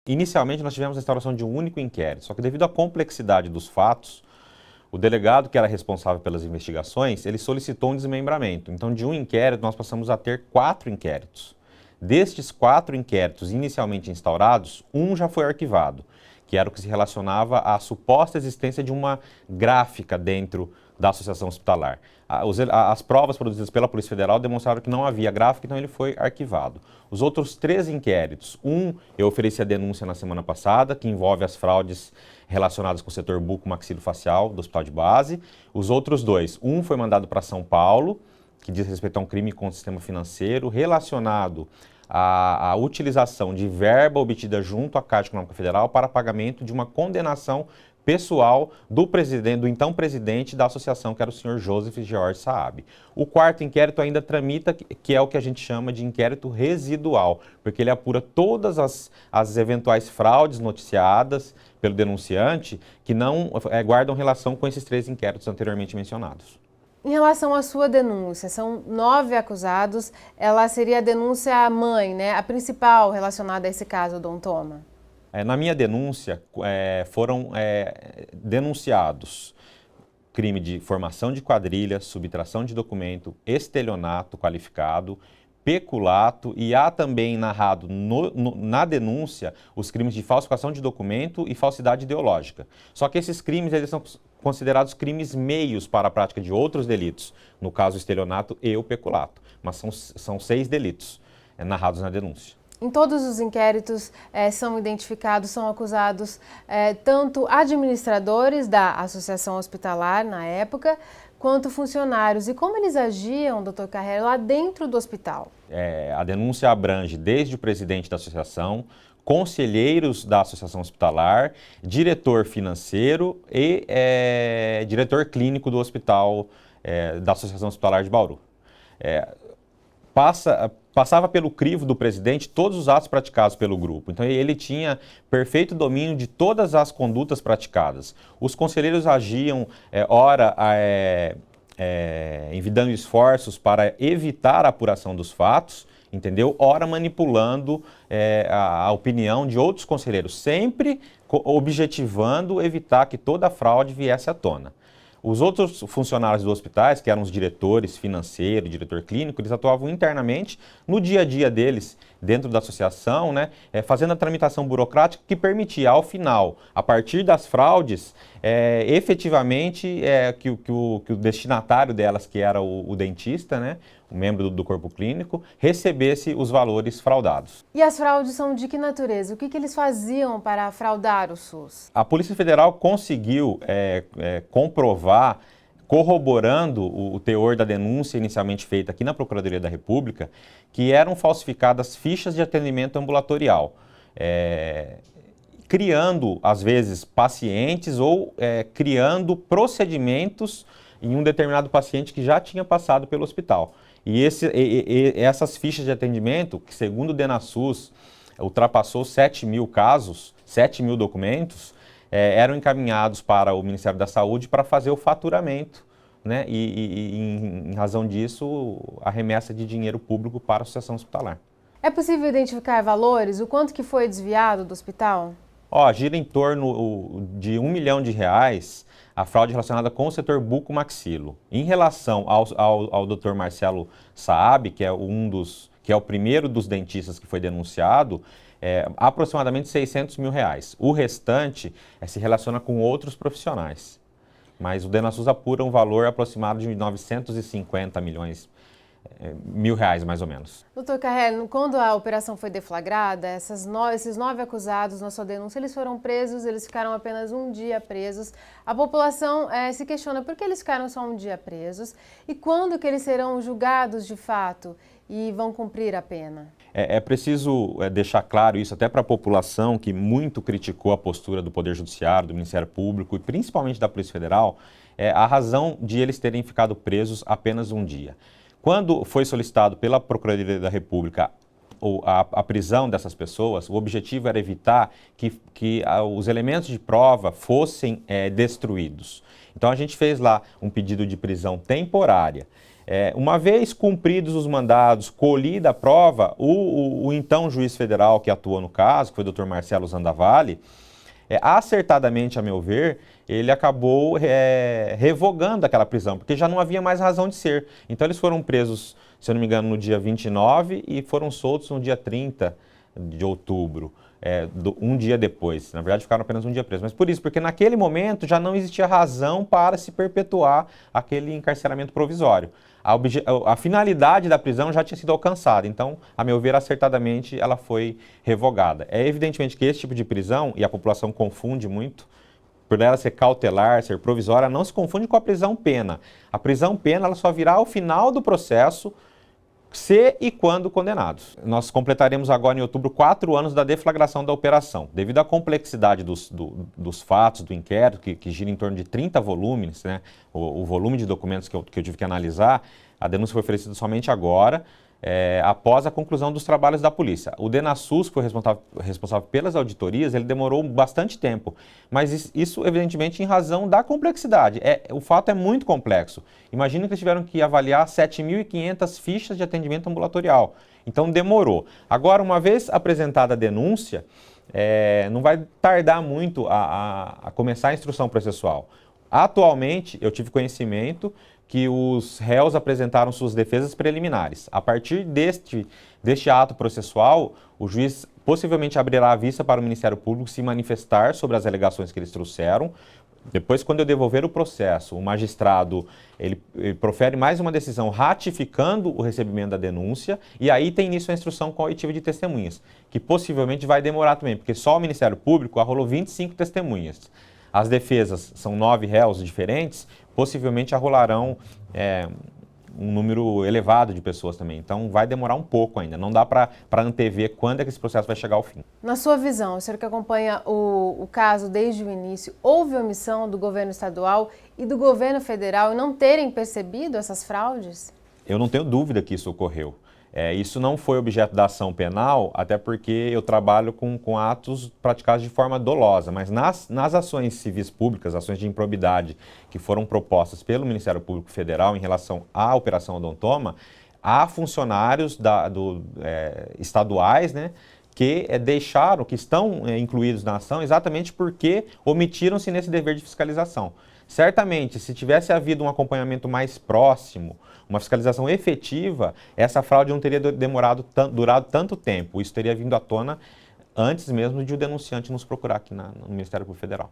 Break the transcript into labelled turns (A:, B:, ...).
A: Inicialmente, nós tivemos a instauração de um único inquérito, só que devido à complexidade dos fatos, o delegado que era responsável pelas investigações, ele solicitou um desmembramento. Então, de um inquérito, nós passamos a ter 4 inquéritos. Destes 4 inquéritos inicialmente instaurados, um já foi arquivado, que era o que se relacionava à suposta existência de uma gráfica dentro da associação hospitalar. As provas produzidas pela Polícia Federal demonstraram que não havia gráfica, então ele foi arquivado. Os outros 3 inquéritos, eu ofereci a denúncia na semana passada, que envolve as fraudes relacionadas com o setor buco-maxilofacial do Hospital de Base. Os outros 2, um foi mandado para São Paulo, que diz respeito a um crime contra o sistema financeiro relacionado à utilização de verba obtida junto à Caixa Econômica Federal para pagamento de uma condenação pessoal do então presidente da associação, que era o senhor Joseph George Saab. O 4º inquérito ainda tramita, que é o que a gente chama de inquérito residual, porque ele apura todas as eventuais fraudes noticiadas pelo denunciante que não guardam relação com esses 3 inquéritos anteriormente mencionados.
B: Em relação à sua denúncia, são 9 acusados, ela seria a denúncia mãe, né? A principal relacionada a esse caso, Dom Toma?
A: Na minha denúncia, foram denunciados crime de formação de quadrilha, subtração de documento, estelionato qualificado, peculato, e há também narrado na denúncia os crimes de falsificação de documento e falsidade ideológica. Só que esses crimes eles são considerados crimes meios para a prática de outros delitos, no caso o estelionato e o peculato, mas são 6 delitos narrados na denúncia.
B: Em todos os inquéritos são identificados, são acusados tanto administradores da associação hospitalar na época, quanto funcionários. E como eles agiam, doutor Carrero, lá dentro do hospital?
A: A denúncia abrange desde o presidente da associação, conselheiros da associação hospitalar, diretor financeiro e diretor clínico do hospital, da Associação Hospitalar de Bauru. Passava pelo crivo do presidente todos os atos praticados pelo grupo. Então ele tinha perfeito domínio de todas as condutas praticadas. Os conselheiros agiam, ora, envidando esforços para evitar a apuração dos fatos, entendeu? Ora manipulando a opinião de outros conselheiros, sempre objetivando evitar que toda a fraude viesse à tona. Os outros funcionários dos hospitais, que eram os diretores financeiro, diretor clínico, eles atuavam internamente no dia a dia deles, dentro da associação, né, fazendo a tramitação burocrática que permitia, ao final, a partir das fraudes, efetivamente que o destinatário delas, que era o dentista, né, o membro do corpo clínico, recebesse os valores fraudados.
B: E as fraudes são de que natureza? O que eles faziam para fraudar o SUS?
A: A Polícia Federal conseguiu comprovar, corroborando o teor da denúncia inicialmente feita aqui na Procuradoria da República, que eram falsificadas fichas de atendimento ambulatorial, criando, às vezes, pacientes ou criando procedimentos em um determinado paciente que já tinha passado pelo hospital. E essas fichas de atendimento, que segundo o DenaSUS ultrapassou 7.000 casos, 7.000 documentos, eram encaminhados para o Ministério da Saúde para fazer o faturamento, né? Em razão disso, a remessa de dinheiro público para a associação hospitalar.
B: É possível identificar valores? O quanto que foi desviado do hospital?
A: Gira em torno de R$1 milhão a fraude relacionada com o setor buco-maxilo. Em relação ao Dr. Marcelo Saab, que é o primeiro dos dentistas que foi denunciado, aproximadamente R$600 mil. O restante se relaciona com outros profissionais. Mas o DenaSUS apura um valor aproximado de R$950 mil, mais ou menos.
B: Doutor Carrero, quando a operação foi deflagrada, esses 9 acusados na sua denúncia, eles foram presos, eles ficaram apenas um dia presos. A população se questiona por que eles ficaram só um dia presos e quando que eles serão julgados de fato e vão cumprir a pena.
A: É preciso deixar claro isso até para a população que muito criticou a postura do Poder Judiciário, do Ministério Público e principalmente da Polícia Federal, a razão de eles terem ficado presos apenas um dia. Quando foi solicitado pela Procuradoria da República a prisão dessas pessoas, o objetivo era evitar que os elementos de prova fossem destruídos. Então a gente fez lá um pedido de prisão temporária. Uma vez cumpridos os mandados, colhida a prova, o então juiz federal que atuou no caso, que foi o Dr. Marcelo Zandavalli, acertadamente, a meu ver, ele acabou revogando aquela prisão, porque já não havia mais razão de ser. Então eles foram presos, se eu não me engano, no dia 29 e foram soltos no dia 30 de outubro. Um dia depois. Na verdade, ficaram apenas um dia presos. Mas por isso, porque naquele momento já não existia razão para se perpetuar aquele encarceramento provisório. A finalidade da prisão já tinha sido alcançada. Então, a meu ver, acertadamente, ela foi revogada. É evidentemente que esse tipo de prisão, e a população confunde muito, por ela ser cautelar, ser provisória, não se confunde com a prisão-pena. A prisão-pena ela só virá ao final do processo, se e quando condenados. Nós completaremos agora em outubro 4 anos da deflagração da operação. Devido à complexidade dos fatos, do inquérito, que gira em torno de 30 volumes, né, o volume de documentos que eu tive que analisar, a denúncia foi oferecida somente agora, após a conclusão dos trabalhos da polícia. O DENASUS, que foi responsável pelas auditorias, ele demorou bastante tempo, mas isso evidentemente em razão da complexidade. O fato é muito complexo. Imagina que eles tiveram que avaliar 7.500 fichas de atendimento ambulatorial, então demorou. Agora, uma vez apresentada a denúncia, não vai tardar muito a começar a instrução processual. Atualmente, eu tive conhecimento que os réus apresentaram suas defesas preliminares. A partir deste ato processual, o juiz possivelmente abrirá a vista para o Ministério Público se manifestar sobre as alegações que eles trouxeram. Depois, quando eu devolver o processo, o magistrado ele profere mais uma decisão ratificando o recebimento da denúncia e aí tem início a instrução coletiva de testemunhas, que possivelmente vai demorar também, porque só o Ministério Público arrolou 25 testemunhas. As defesas são 9 réus diferentes, possivelmente arrolarão um número elevado de pessoas também. Então vai demorar um pouco ainda, não dá para antever quando é que esse processo vai chegar ao fim.
B: Na sua visão, o senhor que acompanha o caso desde o início, houve omissão do governo estadual e do governo federal em não terem percebido essas fraudes?
A: Eu não tenho dúvida que isso ocorreu. Isso não foi objeto da ação penal, até porque eu trabalho com atos praticados de forma dolosa, mas nas ações civis públicas, ações de improbidade que foram propostas pelo Ministério Público Federal em relação à Operação Odontoma, há funcionários estaduais, né, que que estão incluídos na ação exatamente porque omitiram-se nesse dever de fiscalização. Certamente, se tivesse havido um acompanhamento mais próximo, uma fiscalização efetiva, essa fraude não teria durado tanto tempo. Isso teria vindo à tona antes mesmo de o denunciante nos procurar aqui no Ministério Público Federal.